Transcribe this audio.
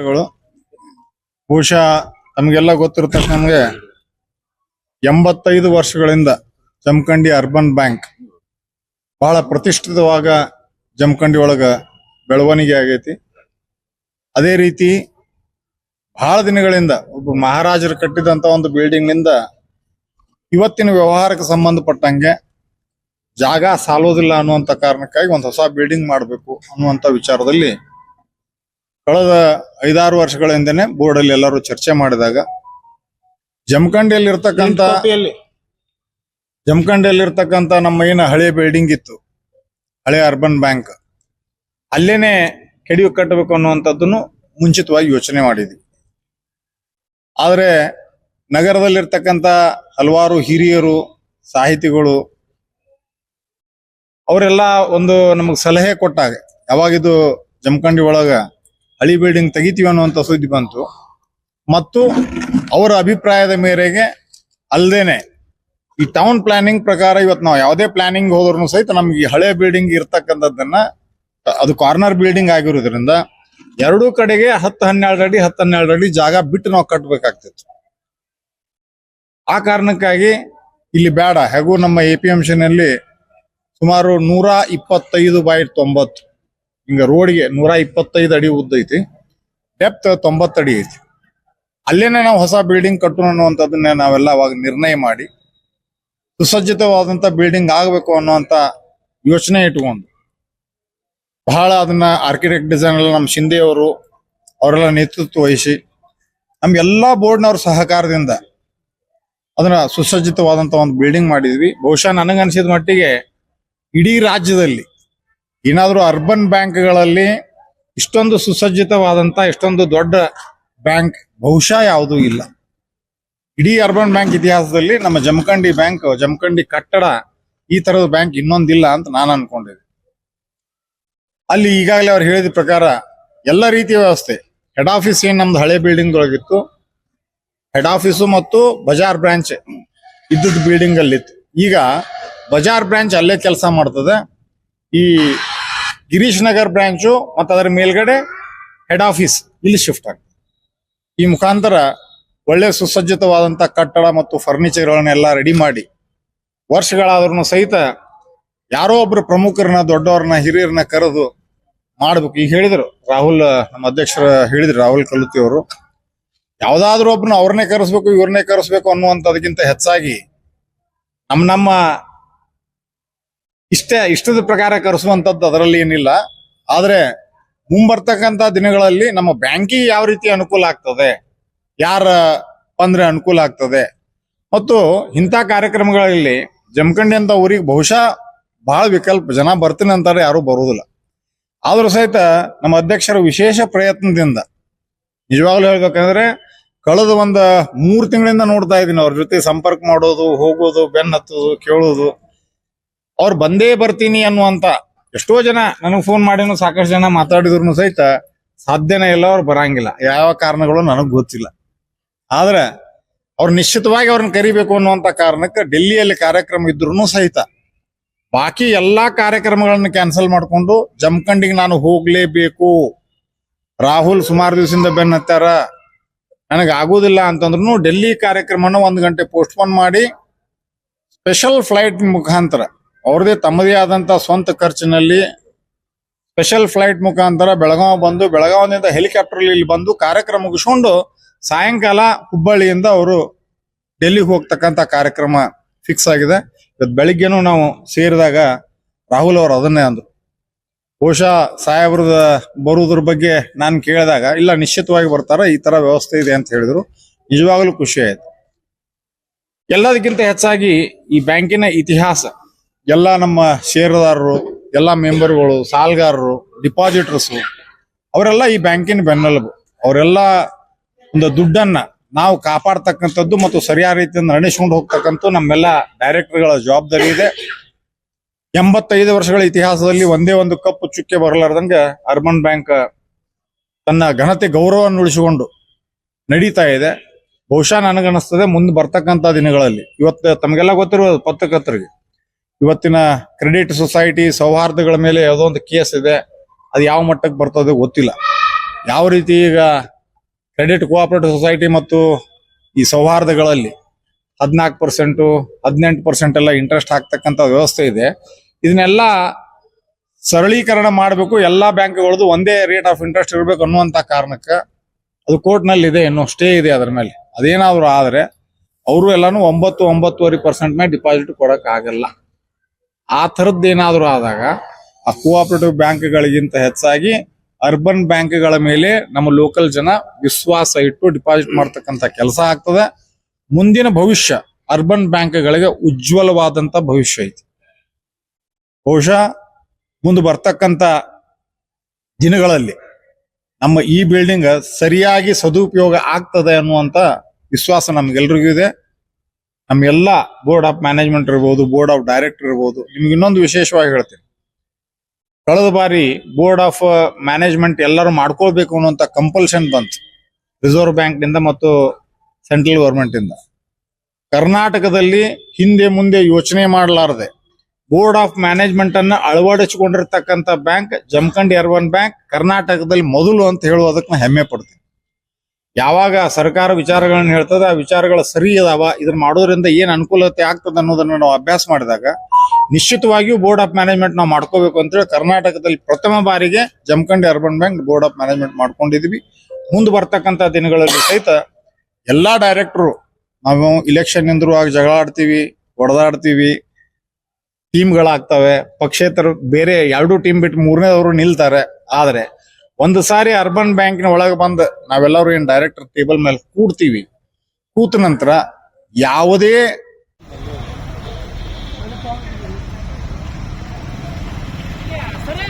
ಗಳು ಬಹುಶಃ ನಮಗೆಲ್ಲ ಗೊತ್ತಿರತಕ್ಕ ನಮಗೆ 85 ವರ್ಷಗಳಿಂದ ಜಮಖಂಡಿ ಅರ್ಬನ್ ಬ್ಯಾಂಕ್ ಬಹಳ ಪ್ರತಿಷ್ಠಿತವಾಗ ಜಮಖಂಡಿ ಒಳಗ ಬೆಳವಣಿಗೆ ಆಗೈತಿ. ಅದೇ ರೀತಿ ಬಹಳ ದಿನಗಳಿಂದ ಒಬ್ಬ ಮಹಾರಾಜರು ಕಟ್ಟಿದಂತ ಒಂದು ಬಿಲ್ಡಿಂಗ್ ನಿಂದ ಇವತ್ತಿನ ವ್ಯವಹಾರಕ್ಕೆ ಸಂಬಂಧಪಟ್ಟಂಗೆ ಜಾಗ ಸಾಲೋದಿಲ್ಲ ಅನ್ನುವಂತ ಕಾರಣಕ್ಕಾಗಿ ಒಂದು ಹೊಸ ಬಿಲ್ಡಿಂಗ್ ಮಾಡಬೇಕು ಅನ್ನುವಂತ ವಿಚಾರದಲ್ಲಿ ಕಳೆದ 5-6 ವರ್ಷಗಳಿಂದನೇ ಬೋರ್ಡ್ ಅಲ್ಲಿ ಎಲ್ಲರೂ ಚರ್ಚೆ ಮಾಡಿದಾಗ ಜಮಖಂಡಿಯಲ್ಲಿರ್ತಕ್ಕಂಥ ನಮ್ಮ ಏನು ಹಳೆ ಬಿಲ್ಡಿಂಗ್ ಇತ್ತು, ಹಳೆ ಅರ್ಬನ್ ಬ್ಯಾಂಕ್, ಅಲ್ಲೇನೆ ಕೆಡಿಯು ಕಟ್ಟಬೇಕು ಅನ್ನುವಂಥದ್ದನ್ನು ಮುಂಚಿತವಾಗಿ ಯೋಚನೆ ಮಾಡಿದ್ವಿ. ಆದರೆ ನಗರದಲ್ಲಿರ್ತಕ್ಕಂಥ ಹಲವಾರು ಹಿರಿಯರು, ಸಾಹಿತಿಗಳು ಅವರೆಲ್ಲ ಒಂದು ನಮಗೆ ಸಲಹೆ ಕೊಟ್ಟಾಗ ಯಾವಾಗಿದು ಜಮಖಂಡಿ ಒಳಗ ಹಳಿ ಬಿಲ್ಡಿಂಗ್ ತೆಗಿತೀವಿ ಅನ್ನುವಂಥ ಸುದ್ದಿ ಬಂತು. ಮತ್ತು ಅವರ ಅಭಿಪ್ರಾಯದ ಮೇರೆಗೆ ಅಲ್ಲದೇನೆ ಈ ಟೌನ್ ಪ್ಲಾನಿಂಗ್ ಪ್ರಕಾರ ಇವತ್ತು ನಾವು ಯಾವುದೇ ಪ್ಲಾನಿಂಗ್ ಹೋದ್ರೂ ಸಹಿತ ನಮ್ಗೆ ಈ ಹಳೆ ಬಿಲ್ಡಿಂಗ್ ಇರ್ತಕ್ಕಂಥದ್ದನ್ನ, ಅದು ಕಾರ್ನರ್ ಬಿಲ್ಡಿಂಗ್ ಆಗಿರೋದ್ರಿಂದ ಎರಡೂ ಕಡೆಗೆ 10-12 ಅಡಿ ಜಾಗ ಬಿಟ್ಟು ನಾವು ಕಟ್ಟಬೇಕಾಗ್ತಿತ್ತು. ಆ ಕಾರಣಕ್ಕಾಗಿ ಇಲ್ಲಿ ಬೇಡ, ಹೇಗೂ ನಮ್ಮ APMC ನಲ್ಲಿ ಸುಮಾರು 125/90 ಹಿಂಗ ರೋಡ್ಗೆ 125 ಅಡಿ ಉದ್ದ ಐತಿ, ಡೆಪ್ತ್ 90 ಅಡಿ ಐತಿ. ಅಲ್ಲೇನೆ ನಾವು ಹೊಸ ಬಿಲ್ಡಿಂಗ್ ಕಟ್ಟೋಣ ಅನ್ನುವಂಥದ್ದನ್ನ ನಾವೆಲ್ಲ ಅವಾಗ ನಿರ್ಣಯ ಮಾಡಿ ಸುಸಜ್ಜಿತವಾದಂತ ಬಿಲ್ಡಿಂಗ್ ಆಗಬೇಕು ಅನ್ನುವಂತ ಯೋಚನೆ ಇಟ್ಕೊಂಡು ಬಹಳ ಅದನ್ನ ಆರ್ಕಿಟೆಕ್ಟ್ ಡಿಸೈನ್ ಎಲ್ಲ ನಮ್ಮ ಶಿಂದೆ ಅವರೆಲ್ಲ ನೇತೃತ್ವ ವಹಿಸಿ ನಮ್ಗೆಲ್ಲಾ ಬೋರ್ಡ್ನವ್ರ ಸಹಕಾರದಿಂದ ಅದನ್ನ ಸುಸಜ್ಜಿತವಾದಂತ ಒಂದು ಬಿಲ್ಡಿಂಗ್ ಮಾಡಿದ್ವಿ. ಬಹುಶಃ ನನಗನ್ಸಿದ ಮಟ್ಟಿಗೆ ಇಡೀ ರಾಜ್ಯದಲ್ಲಿ ಏನಾದ್ರೂ ಅರ್ಬನ್ ಬ್ಯಾಂಕ್ಗಳಲ್ಲಿ ಇಷ್ಟೊಂದು ಸುಸಜ್ಜಿತವಾದಂತ ಇಷ್ಟೊಂದು ದೊಡ್ಡ ಬ್ಯಾಂಕ್ ಬಹುಶಃ ಯಾವುದೂ ಇಲ್ಲ. ಇಡೀ ಅರ್ಬನ್ ಬ್ಯಾಂಕ್ ಇತಿಹಾಸದಲ್ಲಿ ನಮ್ಮ ಜಮಖಂಡಿ ಬ್ಯಾಂಕ್, ಜಮಖಂಡಿ ಕಟ್ಟಡ ಈ ತರದ ಬ್ಯಾಂಕ್ ಇನ್ನೊಂದಿಲ್ಲ ಅಂತ ನಾನು ಅನ್ಕೊಂಡಿದ್ದೆ. ಅಲ್ಲಿ ಈಗಾಗಲೇ ಅವ್ರು ಹೇಳಿದ ಪ್ರಕಾರ ಎಲ್ಲ ರೀತಿಯ ವ್ಯವಸ್ಥೆ, ಹೆಡ್ ಆಫೀಸ್ ಏನ್ ನಮ್ದು ಹಳೆ ಬಿಲ್ಡಿಂಗ್ ಒಳಗಿತ್ತು, ಹೆಡ್ ಆಫೀಸು ಮತ್ತು ಬಜಾರ್ ಬ್ರಾಂಚ್ ಇದ್ದದ್ದು ಬಿಲ್ಡಿಂಗ್ ಅಲ್ಲಿ ಇತ್ತು. ಈಗ ಬಜಾರ್ ಬ್ರಾಂಚ್ ಅಲ್ಲೇ ಕೆಲಸ ಮಾಡ್ತದೆ. ಈ ಗಿರೀಶ್ ನಗರ್ ಬ್ರಾಂಚು ಮತ್ತು ಅದರ ಮೇಲ್ಗಡೆ ಹೆಡ್ ಆಫೀಸ್ ಇಲ್ಲಿ ಶಿಫ್ಟ್ ಆಗ್ತದೆ. ಈ ಮುಖಾಂತರ ಒಳ್ಳೆ ಸುಸಜ್ಜಿತವಾದಂತ ಕಟ್ಟಡ ಮತ್ತು ಫರ್ನಿಚರ್ಗಳನ್ನೆಲ್ಲ ರೆಡಿ ಮಾಡಿ ವರ್ಷಗಳಾದ್ರೂ ಸಹಿತ ಯಾರೋ ಒಬ್ರು ಪ್ರಮುಖರನ್ನ, ದೊಡ್ಡವ್ರನ್ನ, ಹಿರಿಯರನ್ನ ಕರೆದು ಮಾಡ್ಬೇಕು. ಈಗ ಹೇಳಿದ್ರು ರಾಹುಲ್, ನಮ್ಮ ಅಧ್ಯಕ್ಷರು ಹೇಳಿದ್ರು, ರಾಹುಲ್ ಕಲುತಿ ಅವರು, ಯಾವ್ದಾದ್ರು ಒಬ್ರನ್ನ ಅವ್ರನ್ನೇ ಕರೆಸ್ಬೇಕು, ಇವ್ರನ್ನೇ ಕರೆಸ್ಬೇಕು ಅನ್ನುವಂಥದಕ್ಕಿಂತ ಹೆಚ್ಚಾಗಿ ನಮ್ಮ ಇಷ್ಟದ ಪ್ರಕಾರ ಕರೆಸುವಂತದ್ದು ಅದರಲ್ಲಿ ಏನಿಲ್ಲ. ಆದ್ರೆ ಮುಂಬರ್ತಕ್ಕಂಥ ದಿನಗಳಲ್ಲಿ ನಮ್ಮ ಬ್ಯಾಂಕಿಗೆ ಯಾವ ರೀತಿ ಅನುಕೂಲ ಆಗ್ತದೆ, ಯಾರ ಬಂದ್ರೆ ಅನುಕೂಲ ಆಗ್ತದೆ, ಮತ್ತು ಇಂಥ ಕಾರ್ಯಕ್ರಮಗಳಲ್ಲಿ ಜಮಖಂಡಿ ಅಂತ ಊರಿಗೆ ಬಹುಶಃ ಬಹಳ ವಿಕಲ್ಪ ಜನ ಬರ್ತೀನಿ ಅಂತಾರೆ, ಯಾರು ಬರುವುದಿಲ್ಲ. ಆದ್ರೂ ಸಹಿತ ನಮ್ಮ ಅಧ್ಯಕ್ಷರ ವಿಶೇಷ ಪ್ರಯತ್ನದಿಂದ ನಿಜವಾಗ್ಲೂ ಹೇಳ್ಬೇಕಂದ್ರೆ ಕಳೆದ 3 ತಿಂಗಳಿಂದ ನೋಡ್ತಾ ಇದ್ದೀನಿ ಅವ್ರ ಜೊತೆ ಸಂಪರ್ಕ ಮಾಡೋದು, ಹೋಗೋದು, ಬೆನ್ನ ಹತ್ತೋದು, ಕೇಳೋದು. ಅವ್ರು ಬಂದೇ ಬರ್ತೀನಿ ಅನ್ನುವಂತ ಎಷ್ಟೋ ಜನ ನನಗೆ ಫೋನ್ ಮಾಡಿನೂ ಸಾಕಷ್ಟು ಜನ ಮಾತಾಡಿದ್ರು ಸಹಿತ ಸಾಧ್ಯನೇ ಇಲ್ಲ, ಅವ್ರು ಬರಂಗಿಲ್ಲ. ಯಾವ ಕಾರಣಗಳು ನನಗ್ ಗೊತ್ತಿಲ್ಲ. ಆದ್ರೆ ಅವ್ರು ನಿಶ್ಚಿತವಾಗಿ ಅವ್ರನ್ನ ಕರಿಬೇಕು ಅನ್ನುವಂತ ಕಾರಣಕ್ಕೆ ಡೆಲ್ಲಿಯಲ್ಲಿ ಕಾರ್ಯಕ್ರಮ ಇದ್ರು ಸಹಿತ ಬಾಕಿ ಎಲ್ಲಾ ಕಾರ್ಯಕ್ರಮಗಳನ್ನ ಕ್ಯಾನ್ಸಲ್ ಮಾಡ್ಕೊಂಡು ಜಮಖಂಡಿಗೆ ನಾನು ಹೋಗ್ಲೇಬೇಕು, ರಾಹುಲ್ ಸುಮಾರು ದಿವಸದಿಂದ ಬೆನ್ನ ಹತ್ತಾರ, ನನಗೆ ಆಗುದಿಲ್ಲ ಅಂತಂದ್ರು ಡೆಲ್ಲಿ ಕಾರ್ಯಕ್ರಮನ 1 ಗಂಟೆ ಪೋಸ್ಟ್ಪೋನ್ ಮಾಡಿ ಸ್ಪೆಷಲ್ ಫ್ಲೈಟ್ ಮುಖಾಂತರ ಅವ್ರದೇ ತಮ್ಮದೇ ಆದಂತ ಸ್ವಂತ ಖರ್ಚಿನಲ್ಲಿ ಸ್ಪೆಷಲ್ ಫ್ಲೈಟ್ ಮುಖಾಂತರ ಬೆಳಗಾವಿ ಬಂದು, ಬೆಳಗಾವಿಯಿಂದ ಹೆಲಿಕಾಪ್ಟರ್ ಇಲ್ಲಿ ಬಂದು ಕಾರ್ಯಕ್ರಮ ಮುಗಿಸ್ಕೊಂಡು ಸಾಯಂಕಾಲ ಹುಬ್ಬಳ್ಳಿಯಿಂದ ಅವರು ಡೆಲ್ಲಿಗೆ ಹೋಗ್ತಕ್ಕಂಥ ಕಾರ್ಯಕ್ರಮ ಫಿಕ್ಸ್ ಆಗಿದೆ. ಇವತ್ತು ಬೆಳಿಗ್ಗೆನೂ ನಾವು ಸೇರಿದಾಗ ರಾಹುಲ್ ಅವರು ಅದನ್ನೇ ಅಂದ್ರು. ಬಹುಶಃ ಸಾಹೇಬ್ರದ ಬರುವುದ್ರ ಬಗ್ಗೆ ನಾನು ಕೇಳಿದಾಗ ಇಲ್ಲ, ನಿಶ್ಚಿತವಾಗಿ ಬರ್ತಾರ, ಈ ತರ ವ್ಯವಸ್ಥೆ ಇದೆ ಅಂತ ಹೇಳಿದ್ರು. ನಿಜವಾಗ್ಲೂ ಖುಷಿ ಆಯ್ತು. ಎಲ್ಲದಕ್ಕಿಂತ ಹೆಚ್ಚಾಗಿ ಈ ಬ್ಯಾಂಕಿನ ಇತಿಹಾಸ, ಎಲ್ಲ ನಮ್ಮ ಷೇರುದಾರರು, ಎಲ್ಲ ಮೆಂಬರ್ಗಳು, ಸಾಲಗಾರರು, ಡಿಪಾಸಿಟರ್ಸು ಅವರೆಲ್ಲ ಈ ಬ್ಯಾಂಕಿನ ಬೆನ್ನೆಲುಬು. ಅವರೆಲ್ಲ ಒಂದು ದುಡ್ಡನ್ನ ನಾವು ಕಾಪಾಡ್ತಕ್ಕಂಥದ್ದು ಮತ್ತು ಸರಿಯಾದ ರೀತಿಯಿಂದ ನಡೆಸ್ಕೊಂಡು ಹೋಗ್ತಕ್ಕಂಥ ನಮ್ಮೆಲ್ಲ ಡೈರೆಕ್ಟರ್ಗಳ ಜವಾಬ್ದಾರಿ ಇದೆ. 85 ವರ್ಷಗಳ ಇತಿಹಾಸದಲ್ಲಿ ಒಂದೇ ಒಂದು ಕಪ್ಪು ಚುಕ್ಕೆ ಬರಲಾರ್ದಂಗ ಅರ್ಬನ್ ಬ್ಯಾಂಕ್ ತನ್ನ ಘನತೆ, ಗೌರವವನ್ನು ಉಳಿಸಿಕೊಂಡು ನಡೀತಾ ಇದೆ. ಬಹುಶಃ ನನಗನ್ನಿಸ್ತದೆ ಮುಂದೆ ಬರ್ತಕ್ಕಂಥ ದಿನಗಳಲ್ಲಿ, ಇವತ್ತು ತಮಗೆಲ್ಲ ಗೊತ್ತಿರುವ ಪತ್ರಕರ್ತರಿಗೆ, ಇವತ್ತಿನ ಕ್ರೆಡಿಟ್ ಸೊಸೈಟಿ ಸೌಹಾರ್ದಗಳ ಮೇಲೆ ಯಾವುದೋ ಒಂದು ಕೇಸ್ ಇದೆ, ಅದು ಯಾವ ಮಟ್ಟಕ್ಕೆ ಬರ್ತದೆ ಗೊತ್ತಿಲ್ಲ. ಯಾವ ರೀತಿ ಈಗ ಕ್ರೆಡಿಟ್ ಕೋಆಪರೇಟಿವ್ ಸೊಸೈಟಿ ಮತ್ತು ಈ ಸೌಹಾರ್ದಗಳಲ್ಲಿ 14%, 18% ಎಲ್ಲ ಇಂಟ್ರೆಸ್ಟ್ ಹಾಕ್ತಕ್ಕಂಥ ವ್ಯವಸ್ಥೆ ಇದೆ. ಇದನ್ನೆಲ್ಲ ಸರಳೀಕರಣ ಮಾಡಬೇಕು, ಎಲ್ಲಾ ಬ್ಯಾಂಕ್ಗಳದ್ದು ಒಂದೇ ರೇಟ್ ಆಫ್ ಇಂಟ್ರೆಸ್ಟ್ ಇರಬೇಕು ಅನ್ನುವಂತ ಕಾರಣಕ್ಕೆ ಅದು ಕೋರ್ಟ್ನಲ್ಲಿ ಇದೆ, ಇನ್ನೂ ಸ್ಟೇ ಇದೆ ಅದರ ಮೇಲೆ. ಅದೇನಾದ್ರು ಆದ್ರೆ ಅವರು ಎಲ್ಲಾನು 9.5% ಮೇಲೆ ಡಿಪಾಸಿಟ್ ಕೊಡಕ್ ಆಗಲ್ಲ. ಆ ಥರದ್ದೇನಾದ್ರೂ ಆದಾಗ ಆ ಕೋಆಪರೇಟಿವ್ ಬ್ಯಾಂಕ್ಗಳಿಗಿಂತ ಹೆಚ್ಚಾಗಿ ಅರ್ಬನ್ ಬ್ಯಾಂಕ್ಗಳ ಮೇಲೆ ನಮ್ಮ ಲೋಕಲ್ ಜನ ವಿಶ್ವಾಸ ಇಟ್ಟು ಡಿಪಾಸಿಟ್ ಮಾಡ್ತಕ್ಕಂಥ ಕೆಲಸ ಆಗ್ತದೆ. ಮುಂದಿನ ಭವಿಷ್ಯ ಅರ್ಬನ್ ಬ್ಯಾಂಕ್ಗಳಿಗೆ ಉಜ್ವಲವಾದಂತ ಭವಿಷ್ಯ ಐತಿ. ಬಹುಶಃ ಮುಂದೆ ಬರ್ತಕ್ಕಂಥ ದಿನಗಳಲ್ಲಿ ನಮ್ಮ ಈ ಬಿಲ್ಡಿಂಗ್ ಸರಿಯಾಗಿ ಸದುಪಯೋಗ ಆಗ್ತದೆ ಅನ್ನುವಂತ ವಿಶ್ವಾಸ ನಮ್ಗೆಲ್ರಿಗೂ ಇದೆ. ನಮ್ಮೆಲ್ಲ ಬೋರ್ಡ್ ಆಫ್ ಮ್ಯಾನೇಜ್ಮೆಂಟ್ ಇರ್ಬೋದು, ಬೋರ್ಡ್ ಆಫ್ ಡೈರೆಕ್ಟರ್ ಇರ್ಬೋದು. ನಿಮ್ಗೆ ಇನ್ನೊಂದು ವಿಶೇಷವಾಗಿ ಹೇಳ್ತೀನಿ, ಕಳೆದ ಬಾರಿ ಬೋರ್ಡ್ ಆಫ್ ಮ್ಯಾನೇಜ್ಮೆಂಟ್ ಎಲ್ಲರೂ ಮಾಡ್ಕೊಳ್ಬೇಕು ಅನ್ನುವಂತ ಕಂಪಲ್ಷನ್ ಬಂತು ರಿಸರ್ವ್ ಬ್ಯಾಂಕ್ ನಿಂದ ಮತ್ತು ಸೆಂಟ್ರಲ್ ಗವರ್ಮೆಂಟ್ ಇಂದ. ಕರ್ನಾಟಕದಲ್ಲಿ ಹಿಂದೆ ಮುಂದೆ ಯೋಚನೆ ಮಾಡಲಾರದೆ ಬೋರ್ಡ್ ಆಫ್ ಮ್ಯಾನೇಜ್ಮೆಂಟ್ ಅನ್ನ ಅಳವಡಿಸಿಕೊಂಡಿರ್ತಕ್ಕಂಥ ಬ್ಯಾಂಕ್ ಜಮಖಂಡಿ ಅರ್ಬನ್ ಬ್ಯಾಂಕ್ ಕರ್ನಾಟಕದಲ್ಲಿ ಮೊದಲು ಅಂತ ಹೇಳುವುದಕ್ಕೆ ನಾನು ಹೆಮ್ಮೆ ಪಡ್ತೀನಿ. ಯಾವಾಗ ಸರ್ಕಾರ ವಿಚಾರಗಳನ್ನ ಹೇಳ್ತದೆ, ಆ ವಿಚಾರಗಳು ಸರಿ ಅದಾವ, ಇದನ್ನ ಮಾಡೋದ್ರಿಂದ ಏನ್ ಅನುಕೂಲತೆ ಆಗ್ತದೆ ಅನ್ನೋದನ್ನ ನಾವು ಅಭ್ಯಾಸ ಮಾಡಿದಾಗ ನಿಶ್ಚಿತವಾಗಿಯೂ ಬೋರ್ಡ್ ಆಫ್ ಮ್ಯಾನೇಜ್ಮೆಂಟ್ ನಾವು ಮಾಡ್ಕೋಬೇಕು ಅಂತೇಳಿ ಕರ್ನಾಟಕದಲ್ಲಿ ಪ್ರಥಮ ಬಾರಿಗೆ Jamkhandi urban bank board of management ಮಾಡ್ಕೊಂಡಿದ್ವಿ. ಮುಂದೆ ಬರ್ತಕ್ಕಂಥ ದಿನಗಳಲ್ಲಿ ಸಹಿತ ಎಲ್ಲಾ ಡೈರೆಕ್ಟರು ನಾವು ಇಲೆಕ್ಷನ್ ನಿಂದ್ರು ಆಗ ಜಗಳ ಆಡ್ತೀವಿ, ಹೊಡೆದಾಡ್ತೀವಿ, ಟೀಮ್ಗಳಾಗ್ತವೆ, ಪಕ್ಷೇತರ ಬೇರೆ 2 ಟೀಮ್ ಬಿಟ್ಟು 3ನೇದವರು ನಿಲ್ತಾರೆ. ಆದ್ರೆ ಒಂದು ಸಾರಿ ಅರ್ಬನ್ ಬ್ಯಾಂಕಿನ ಒಳಗೆ ಬಂದು ನಾವೆಲ್ಲರೂ ಏನ್ ಡೈರೆಕ್ಟರ್ ಟೇಬಲ್ ಮೇಲೆ ಕೂಡ್ತೀವಿ, ಕೂತ ನಂತರ ಯಾವುದೇ ಸರಿ